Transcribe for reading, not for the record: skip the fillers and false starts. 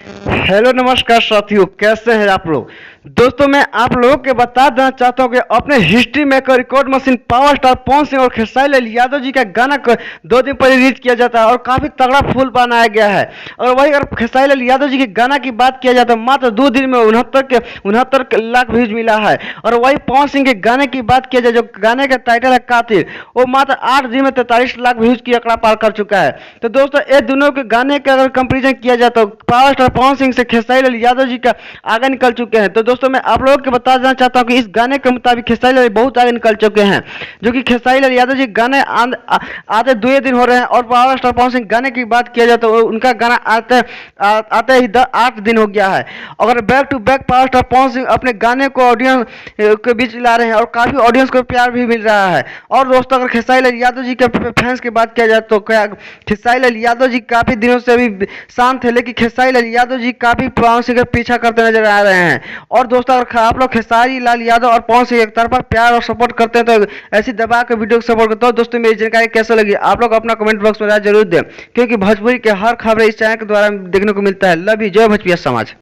Hello नमस्कार साथियों, कैसे हैं आप लोग। दोस्तों मैं आप लोगों के बता देना चाहता हूं कि अपने history maker record machine power star Pawan Singh और खेसारी लाल यादव जी का गाना 2 दिन पहले रिलीज किया जाता है और काफी तगड़ा फूल बनाया गया है। और वही अगर खेसारी लाल यादव जी के गाना की बात किया जाए तो मात्र 2 दिन में 69 लाख व्यूज मिला है। और वही पवन सिंह के गाने की बात किया जाए, जो गाने का टाइटल है कातिल, वो मात्र 8 दिन में 43 लाख व्यूज की आंकड़ा पार कर चुका है। तो दोस्तों ये दोनों के गाने का अगर कंपेरिजन किया जाए तो पावर स्टार पवन सिंह से खेसारी लाल यादव जी का आगे निकल चुके हैं। तो दोस्तों मैं आप लोगों को बता देना चाहता हूं कि इस गाने के मुताबिक खेसारी लाल बहुत आगे निकल चुके हैं, जो कि खेसारी लाल यादव जी गाने आते 2 दिन हो रहे हैं। और पावर स्टार पवन सिंह गाने की बात किया जाए तो उनका गाना आते ही 8 दिन हो गया है। अगर back to back power star Pawan Singh अपने गाने को ऑडियंस के बीच ला रहे हैं और काफी ऑडियंस को प्यार भी मिल रहा है। और दोस्तों अगर खेसारी लाल यादव जी के फैंस की बात किया जाए तो क्या खेसारी लाल यादव जी काफी दिनों से अभी शांत है, लेकिन खेसारी लाल यादव जी काफी पवन सिंह का पीछा करते नजर आ रहे हैं। और दोस्तों अगर आप लोग खेसारी लाल यादव और पवन सिंह एक तरफा प्यार और सपोर्ट करते हैं तो ऐसी दबा के वीडियो को सपोर्ट करते हो। दोस्तों मेरी जानकारी कैसे लगी आप लोग अपना कमेंट बॉक्स में राय जरूर दें, क्योंकि भोजपुरी के हर खबर इस चैनल के द्वारा देखने को मिलता है। लव यू, जय भोजपुरिया समाज।